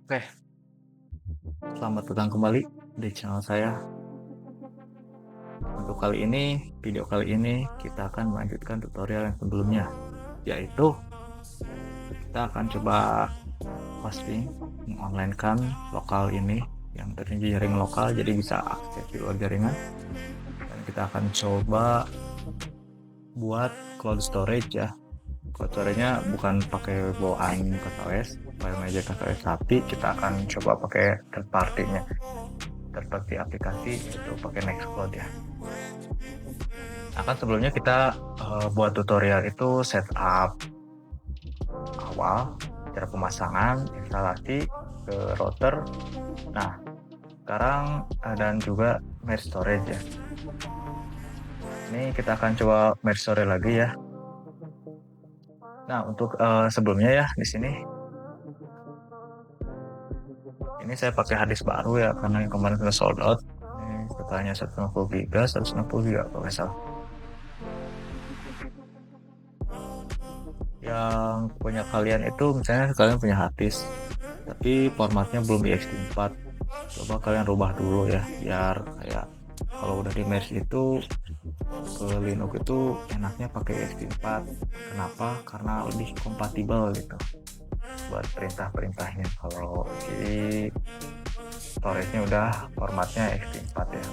Oke, selamat datang kembali di channel saya. Untuk video kali ini kita akan melanjutkan tutorial yang sebelumnya, yaitu kita akan coba hosting, mengonlinekan lokal ini yang terdiri jaring lokal, jadi bisa akses di luar jaringan. Dan kita akan coba buat cloud storage ya. Cloud storage-nya bukan pakai bawaan KTOS, file manager KTOS, tapi kita akan coba pakai third party-nya, third party aplikasi, itu pakai Nextcloud ya. Nah kan sebelumnya kita buat tutorial itu setup awal, cara pemasangan, instalasi ke router. Nah sekarang dan juga merge storage ya. Ini kita akan coba merge storage lagi ya. Nah untuk sebelumnya ya di sini, ini saya pakai harddisk baru ya karena yang kemarin sudah sold out. Ini totalnya 150 GB, 160 GB kalau nggak salah. Yang punya kalian itu misalnya kalian punya harddisk tapi formatnya belum ext4, coba kalian rubah dulu ya biar kayak kalau udah di merge itu ke Linux itu enaknya pakai ext4. Kenapa? Karena lebih kompatibel gitu buat perintah-perintahnya. Kalau di storage-nya udah formatnya ext4 ya,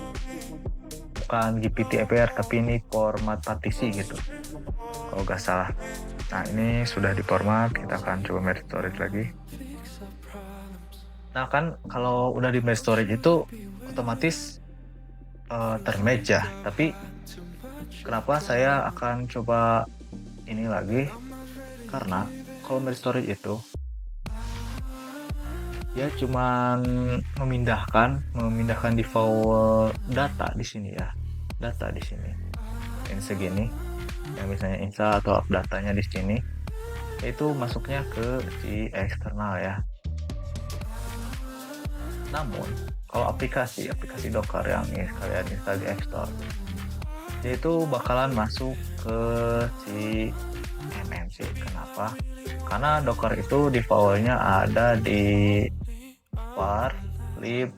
bukan GPT-EPR tapi ini format partisi gitu kalau nggak salah. Nah ini sudah di format, kita akan coba merge storage lagi. Nah kan kalau udah di merge storage itu otomatis termerge ya, tapi kenapa saya akan coba ini lagi, karena kalau merge storage itu ya cuman memindahkan default data di sini ya, data di sini ini segini yang misalnya install atau up datanya di sini, itu masuknya ke si eksternal ya. Namun kalau aplikasi Docker yang kalian install di App Store, itu bakalan masuk ke si MMC. Kenapa? Karena Docker itu defaultnya ada di var lib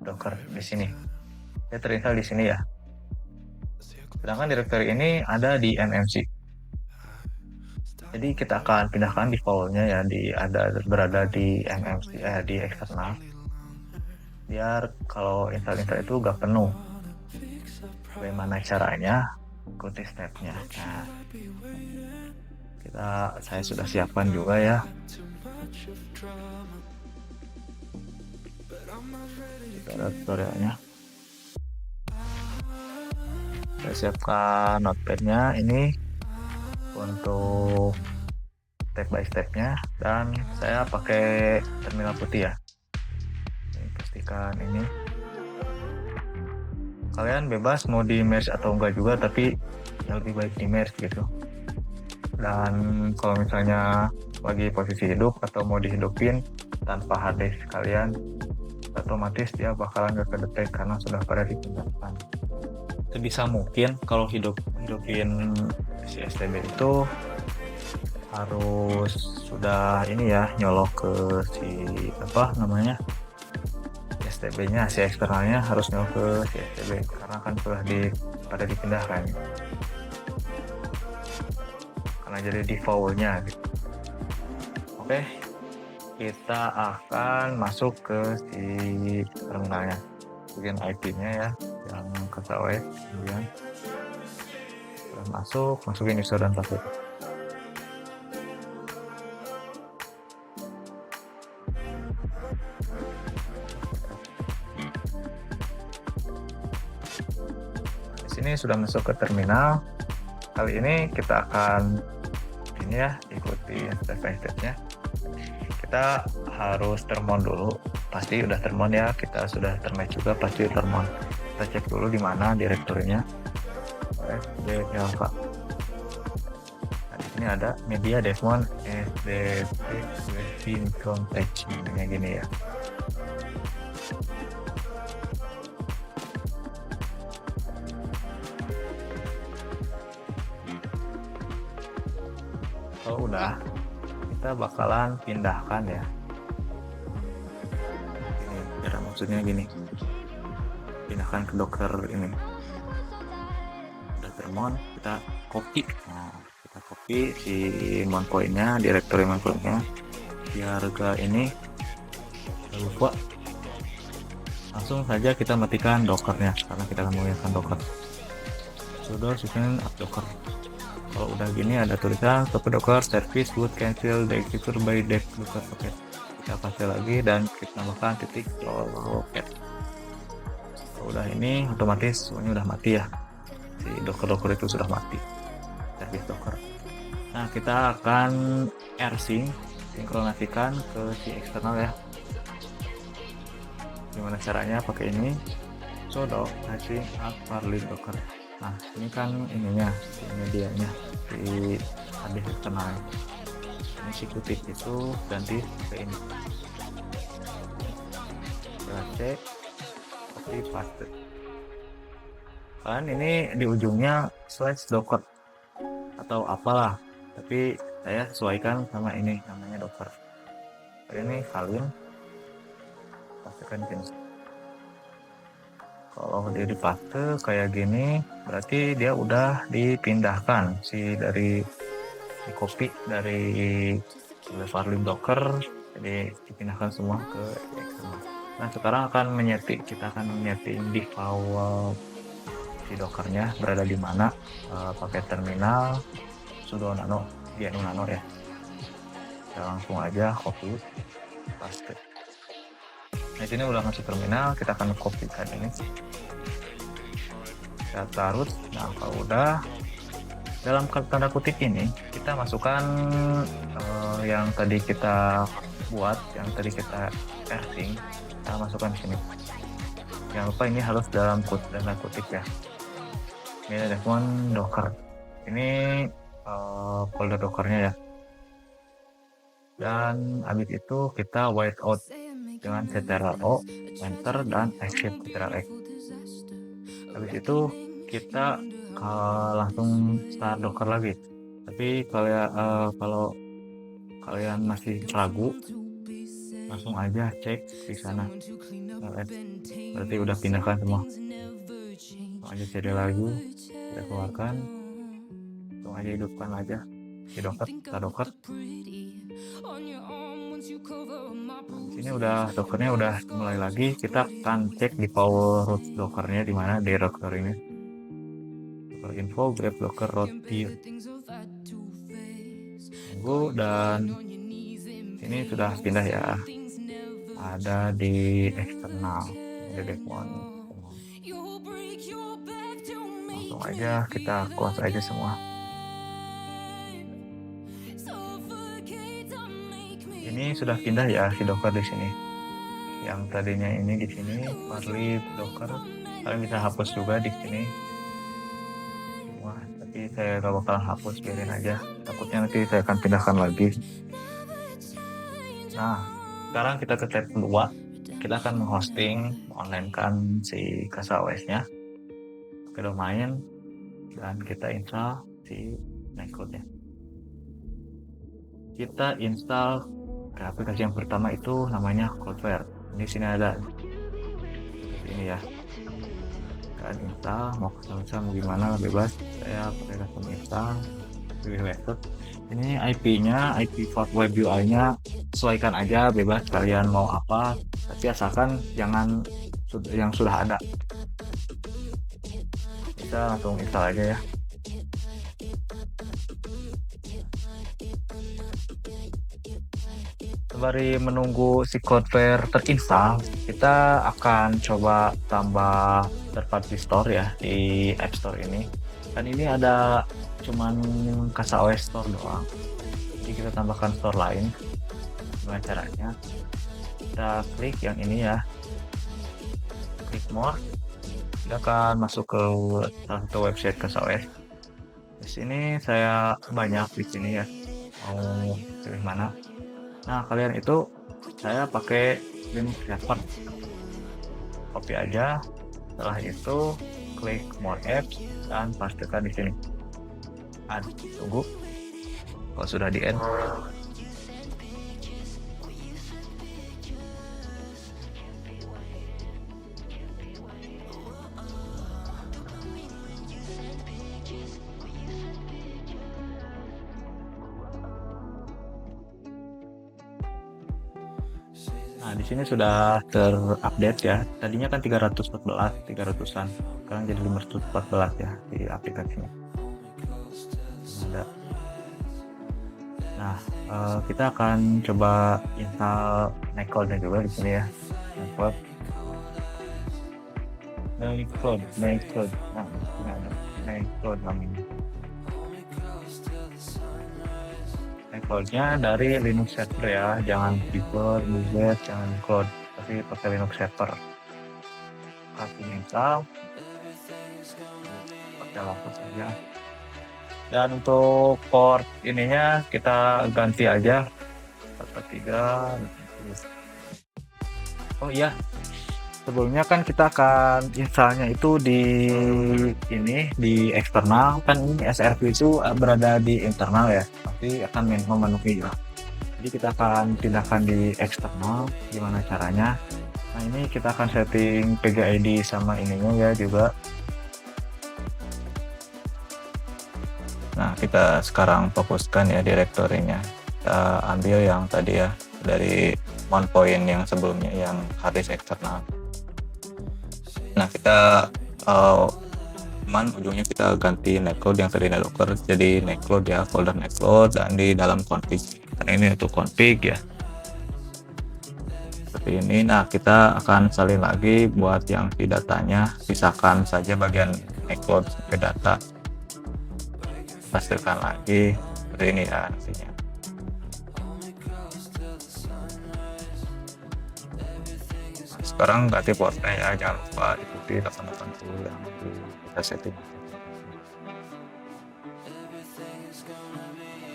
Docker di sini. Dia terinstall di sini ya. Sedangkan directory ini ada di MMC. Jadi kita akan pindahkan defaultnya ya berada di MMC di eksternal. Biar kalau install itu gak penuh. Bagaimana caranya? Ikuti stepnya. Nah, saya sudah siapkan juga ya. Kita ada tutorialnya. Saya siapkan notepadnya ini untuk step by stepnya, dan saya pakai terminal putih ya. Ini pastikan ini. Kalian bebas mau di merge atau enggak juga, tapi yang lebih baik di merge gitu. Dan kalau misalnya lagi posisi hidup atau mau dihidupin tanpa harddisk kalian, otomatis dia bakalan gak kedetek karena sudah pada dipindahkan. Sebisa mungkin kalau hidupin si STB itu harus sudah ini ya, nyolok ke si apa namanya STB-nya, si eksternalnya harus nyolok ke si STB karena kan sudah pada dipindahkan karena jadi defaultnya gitu. Oke, kita akan masuk ke si terminalnya, bagian IP-nya ya yang KTOS. Kemudian sudah masukin user dan password. Di sini sudah masuk ke terminal. Kali ini kita akan ini ya, ikuti step by stepnya. Kita harus termon dulu, pasti udah termon ya, kita sudah termatch juga pasti termon. Kita cek dulu di mana direktorinya. Java. Nah, di sini ada media devmon sdp context kayak gini ya. Kalau udah, kita bakalan pindahkan ya maksudnya gini, pindahkan ke Docker ini. Udah termon, kita copy. Nah, kita copy si Moonpoint-nya, directory Moonpoint-nya, biar gak ini lupa. Langsung saja kita matikan Dockernya karena kita akan menggunakan Docker. Sudah susun up Docker. Kalau udah gini ada tulisan stop Docker service would cancel the execute by dev Docker packet. Kita paste lagi dan kita tambahkan titik locket. Kalau udah ini otomatis semuanya udah mati ya. Si Docker itu sudah mati. Service Docker. Nah, kita akan rsync sinkronasikan ke si eksternal ya. Gimana caranya? Pakai ini sudo rsync up parlin Docker. Nah, ini kan ininya, si medianya, si hard eksternal. Ini si kutik itu ganti ke ini. Kita cek, copy paste. Kan ini di ujungnya /docker atau apalah, tapi saya sesuaikan sama ini namanya Docker. Ini salin, pastikan sini. Kalau dia dipaste kayak gini, berarti dia udah dipindahkan dari copy dari Parlin Docker, jadi dipindahkan semua ke eksternal. Nah, sekarang kita akan menyeting default si Dockernya berada di mana, pakai terminal sudo nano gnu nano ya. Kita langsung aja copy paste. Nah, sini udah masuk terminal, kita akan kopikan ini. Kita taruh. Nah, kalau udah dalam tanda kutip ini kita masukkan yang tadi kita buat, yang tadi kita rsync, kita masukkan sini. Jangan lupa ini harus dalam tanda kutip ya. Ini ada Docker. Ini folder Dockernya ya. Dan habis itu kita whiteout dengan Ctrl+O, Enter, dan Escape Ctrl+X. Habis itu kita langsung start Docker lagi. Tapi kalau kalian masih ragu, langsung aja cek di sana. Berarti udah pindahkan semua. Langsung aja cari lagi, kita keluarkan, langsung aja hidupkan aja di Docker. Sini udah Dockernya udah mulai lagi. Kita akan cek di power root Dockernya di mana directory ini. Docker info grep Docker root here. Tunggu, dan ini sudah pindah ya. Ada di eksternal, ada dev1. Langsung aja kita close aja semua. Ini sudah pindah ya si Docker di sini. Yang tadinya ini di sini Parlin Docker, kalian bisa hapus juga di sini. Wah, tapi saya gak bakalan hapus, biarin aja. Takutnya nanti saya akan pindahkan lagi. Nah, sekarang kita ke tab 2. Kita akan menghosting, online-kan si CasaOS-nya ke domain, dan kita install si Nightcloud-nya. Kita install aplikasi yang pertama itu namanya Cloudflare. Di sini ada ini ya. Kan install, mau custom gimana bebas. Saya pakai custom install, pilih laptop. Ini IP-nya, IP port web UI-nya sesuaikan aja, bebas kalian mau apa. Tapi asalkan jangan yang sudah ada. Kita langsung install aja ya. Sembari menunggu si Cloudflare terinstall, kita akan coba tambah third party store ya di App Store ini. Dan ini ada cuman CasaOS Store doang. Jadi kita tambahkan store lain. Gimana caranya? Kita klik yang ini ya. Klik more. Kita akan masuk ke salah satu website CasaOS. Di sini saya banyak di sini ya. Mau pilih mana? Nah, kalian itu saya pakai link server. Copy aja. Setelah itu klik more apps dan pastikan di sini. Tunggu. Kalau sudah di end. Nah, di sini sudah terupdate ya. Tadinya kan 314, 300-an. Sekarang jadi 514 ya di aplikasinya. Ada. Nah, kita akan coba install Nightcloud juga di sini ya. Nightcloud. Nah, ini ada Nightcloud namanya. Nightcloud-nya dari Linux server ya, jangan Viper, Ubuntu, jangan Cloud, tapi pakai Linux server. Kasih install, pakai laptop saja. Dan untuk port ininya kita ganti aja 43. Oh iya, sebelumnya kan kita akan installnya itu di eksternal. Kan ini SRV itu berada di internal ya, tapi akan memenuhi ya. Jadi kita akan pindahkan di eksternal. Gimana caranya? Nah, ini kita akan setting PGID sama ininya ya juga. Nah, kita sekarang fokuskan ya direktorinya. Kita ambil yang tadi ya dari point yang sebelumnya yang harddisk eksternal. Nah, kita ujungnya kita ganti Nightcloud yang tadi Docker jadi Nightcloud ya, folder Nightcloud, dan di dalam config. Karena ini untuk config ya. Seperti ini. Nah, kita akan salin lagi buat yang di datanya, pisahkan saja bagian Nightcloud ke data. Pastikan lagi seperti ini ya nantinya. Nah, sekarang ganti portnya ya, jangan lupa ikuti 880 yang kita setting.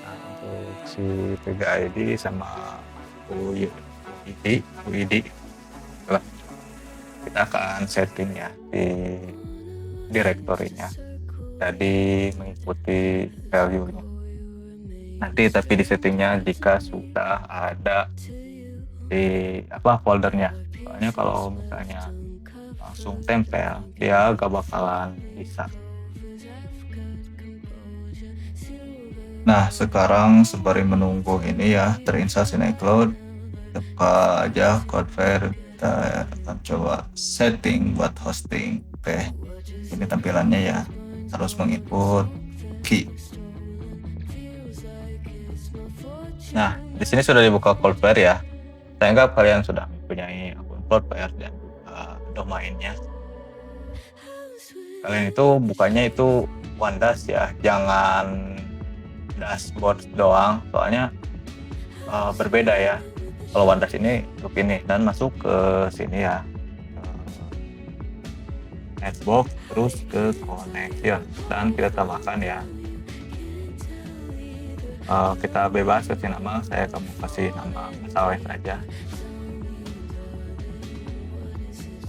Nah, untuk si PGID sama UID kita akan setting ya di direktorinya, jadi mengikuti value-nya nanti, tapi di settingnya jika sudah ada di foldernya. Soalnya kalau misalnya langsung tempel dia gak bakalan bisa. Nah, sekarang sembari menunggu ini ya terinstall si Nightcloud, buka aja Cloudflare. Kita akan coba setting buat hosting. Oke, ini tampilannya ya, harus menginput key. Nah, di sini sudah dibuka Cloudflare ya. Saya anggap kalian sudah mempunyai akun Cloudflare dan domainnya. Kalian itu bukannya itu OneDash ya, jangan dashboard doang, soalnya berbeda ya. Kalau OneDash ini untuk ini, dan masuk ke sini ya, netbox, terus ke connection, dan kita tambahkan ya. Kita bebas kasih nama, saya kamu kasih nama asal saja.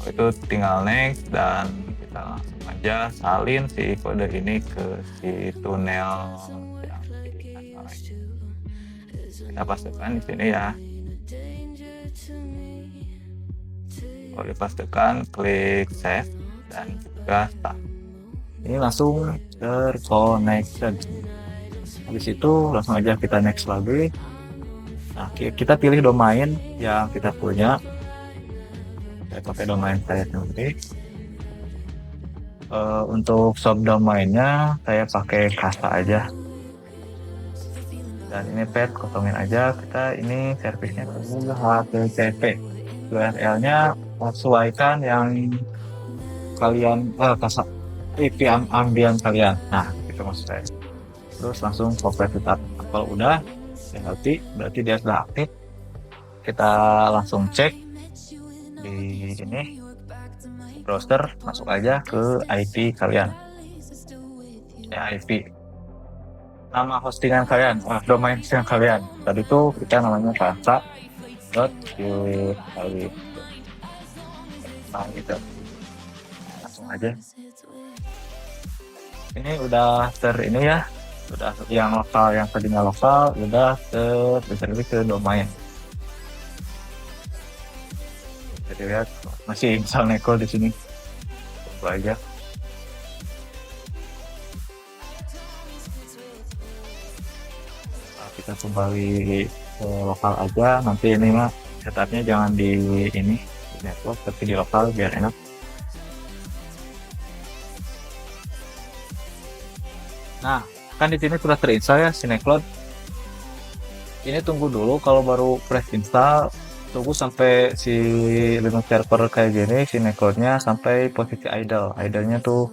Itu tinggal next, dan kita langsung aja salin si kode ini ke si tunnel yang di atas. Kita pastikan di sini ya. Kalau dipastikan, klik save dan juga start. Ini langsung terconnection. Habis itu langsung aja kita next lagi. Nah, kita pilih domain yang kita punya. Saya pakai domain saya sendiri. Untuk subdomainnya saya pakai Kasa aja. Dan ini path kosongin aja. Kita ini servisnya HTTP. URL-nya sesuaikan yang kalian IP ambien kalian. Nah, itu maksud saya. Terus langsung copy setup. Kalau udah berarti dia sudah aktif. Kita langsung cek di sini browser, masuk aja ke IP kalian ya, IP nama hostingan kalian, domain yang kalian tadi itu kita namanya kasa.ui. Nah, gitu langsung aja. Ini udah ini ya, udah yang lokal, yang tadinya lokal udah terservis ke domain. Jadi lihat masih install Nightcloud di sini. Coba aja. Nah, kita kembali ke lokal aja. Nanti ini mah setupnya jangan di ini di network tapi di lokal biar enak. Nah, kan di sini sudah terinstall ya si Nextcloud. Ini tunggu dulu kalau baru fresh install, tunggu sampai si Linux server kayak gini si Nextcloud-nya sampai posisi idle. Idle-nya tuh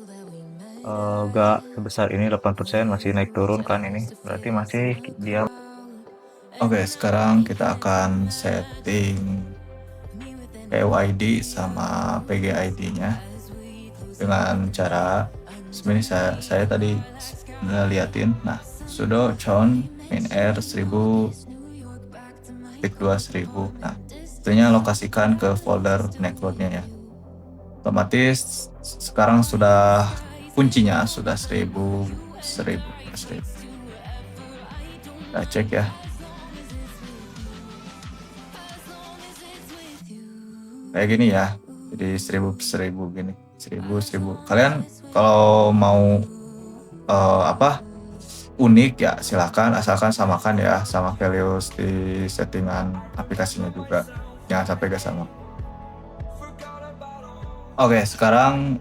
gak sebesar ini 8% masih naik turun kan ini. Berarti masih dia. Oke, sekarang kita akan setting PUID sama PGID-nya dengan cara sebenarnya saya tadi ngeliatin. Nah, sudo chown min_r 1000 tik 2000. Nah, itunya lokasikan ke folder Nextcloud-nya ya. Otomatis sekarang sudah kuncinya sudah 1000 per 1000. Kita cek ya. Kayak gini ya. Jadi 1000 per 1000 gini. 1000. Kalian kalau mau unik ya silakan, asalkan samakan ya sama values di settingan aplikasinya juga, jangan sampai gak sama. Oke, sekarang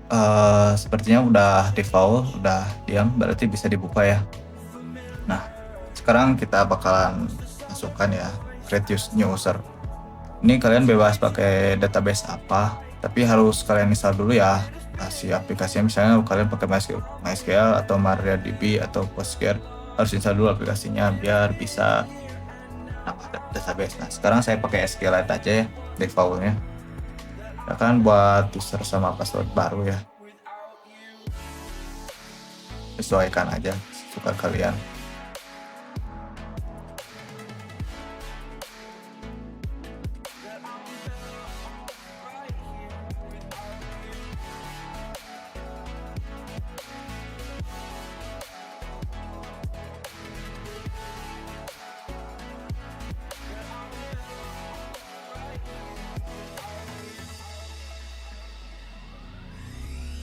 sepertinya udah default, udah diam, berarti bisa dibuka ya. Nah, sekarang kita bakalan masukkan ya create new user. Ini kalian bebas pakai database apa, tapi harus kalian install dulu ya si aplikasinya. Misalnya kalian pakai MySQL atau MariaDB atau Postgres, harus install dulu aplikasinya biar bisa database. Nah, sekarang saya pakai SQLite aja ya defaultnya. Ya kan buat user sama password baru ya. Sesuaikan aja suka kalian.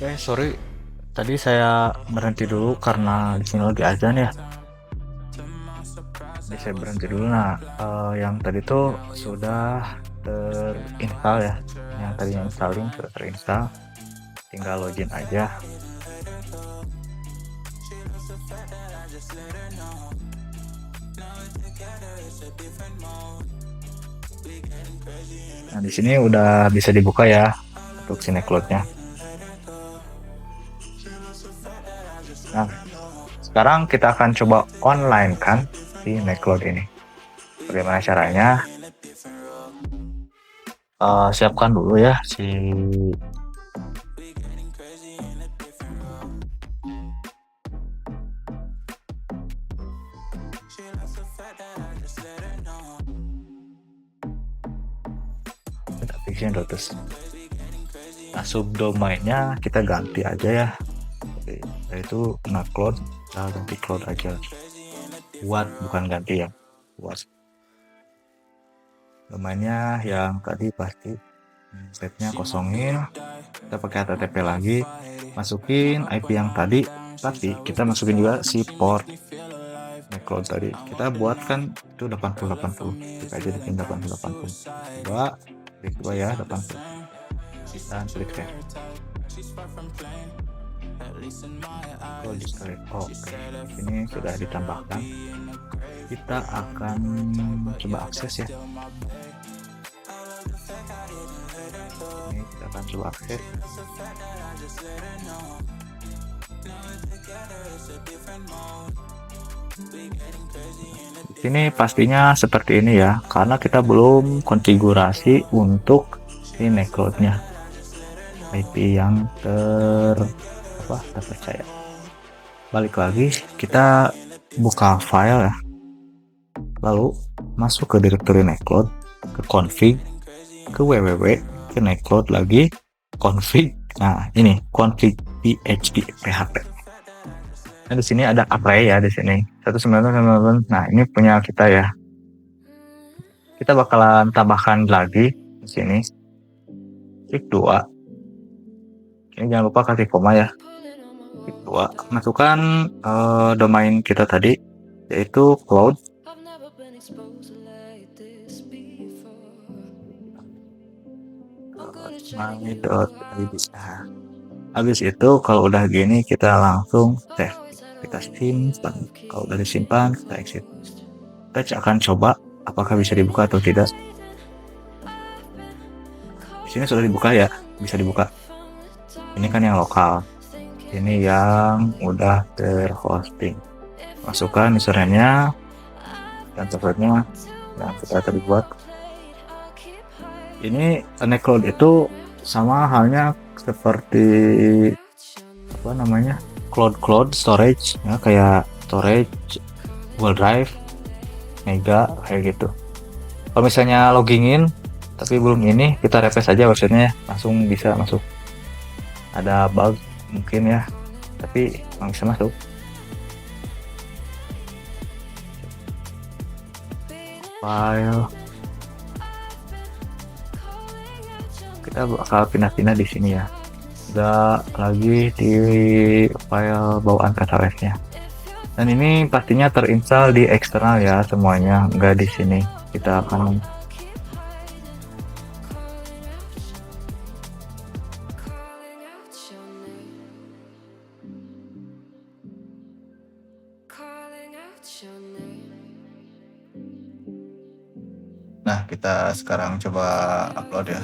Oke, sorry. Tadi saya berhenti dulu karena di sini lagi azan ya. Jadi saya berhenti dulu. Nah, yang tadi tuh sudah terinstall ya. Yang tadinya installing sudah terinstall. Tinggal login aja. Nah, di sini udah bisa dibuka ya untuk si Nextcloud-nya. Nah, sekarang kita akan coba online kan si Nextcloud ini. Bagaimana caranya? Siapkan dulu ya si application.ts. Nah, subdomainnya kita ganti aja ya, yaitu Nextcloud. Kita ganti cloud aja, buat bukan ganti ya, buat domainnya yang tadi pasti setnya kosongin. Kita pakai HTTP lagi, masukin IP yang tadi, tapi kita masukin juga si port Nextcloud tadi. Kita buat kan itu 8080, kita aja bikin 8080. Coba klik dua ya 80, kita klik save. Oke, ini sudah ditambahkan. Kita akan coba akses ya. Ini kita akan coba akses. Ini pastinya seperti ini ya, karena kita belum konfigurasi untuk si Nextcloud-nya IP yang terpercaya. Balik lagi, kita buka file ya, lalu masuk ke direktori Nextcloud, ke config, ke www, ke Nextcloud lagi, config. Nah, ini config php. Nah, di sini ada array ya, di sini 1999. Nah, ini punya kita ya. Kita bakalan tambahkan lagi di sini. Klik 2. Ini jangan lupa kasih koma ya. Klik 2. Masukkan domain kita tadi, yaitu cloud. my.id. Nah, habis itu kalau udah gini kita langsung save, kita simpan. Kalau udah disimpan kita exit. Kita akan coba apakah bisa dibuka atau tidak. Di sini sudah dibuka ya, bisa dibuka. Ini kan yang lokal, ini yang udah terhosting. Masukkan username-nya dan password-nya yang kita tadi buat. Ini Nextcloud itu sama halnya seperti apa namanya, cloud storage ya, kayak storage Google Drive, Mega kayak gitu. Kalau misalnya logging in tapi belum ini, kita refresh aja websitenya, langsung bisa masuk. Ada bug mungkin ya, tapi bisa masuk. File, kita bakal pindah-pindah di sini ya, udah lagi di file bawaan CasaOS-nya. Dan ini pastinya terinstall di eksternal ya semuanya, enggak di sini. Kita akan Nah, kita sekarang coba upload ya.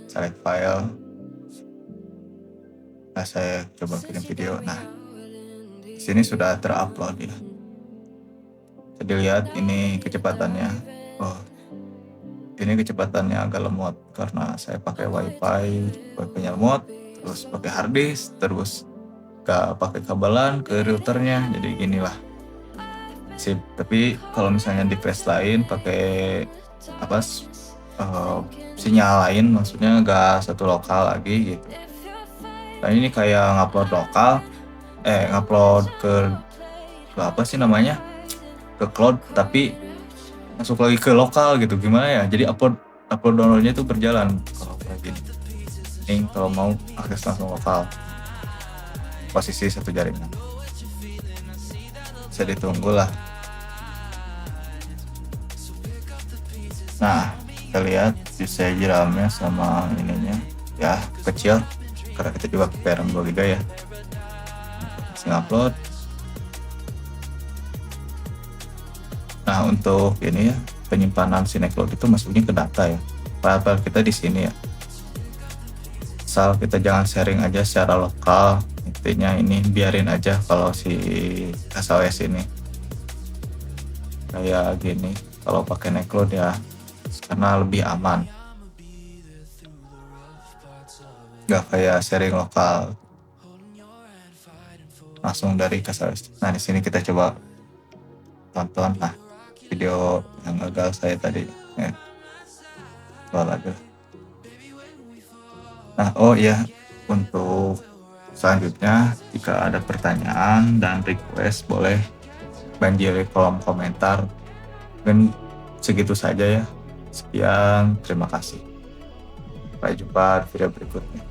Select file. Nah, saya coba kirim video. Nah, di sini sudah terupload ya. Jadi lihat ini kecepatannya. Oh, ini kecepatannya agak lemot karena saya pakai wifi-nya lemot, terus pakai harddisk, terus gak pakai kabelan ke routernya. Jadi ginilah. Sip. Tapi kalau misalnya di flash lain pakai sinyal lain, maksudnya gak satu lokal lagi gitu. Nah, ini kayak ngupload lokal, ngupload ke apa sih namanya, ke cloud, tapi masuk lagi ke lokal gitu. Gimana ya? Jadi upload downloadnya itu berjalan kalau kayak gini. Ini kalau mau akses langsung lokal, posisi satu jaringan. Bisa ditunggu lah. Nah, kita lihat sisa RAM-nya sama ininya ya kecil karena kita juga pakai RAM 2 GB ya. Upload. Nah, untuk ini ya, penyimpanan si Nextcloud itu masuknya ke data ya. File kita di sini ya. Asal kita jangan sharing aja secara lokal. Intinya ini biarin aja kalau si CasaOS ini kayak gini. Kalau pakai Nextcloud ya, karena lebih aman, nggak kayak sharing lokal langsung dari CasaOS. Nah, di sini kita coba tonton video yang gagal saya tadi ya. Lagi. Nah, oh iya, untuk selanjutnya jika ada pertanyaan dan request boleh banjiri kolom komentar. Dan segitu saja ya. Sekian, terima kasih. Sampai jumpa di video berikutnya.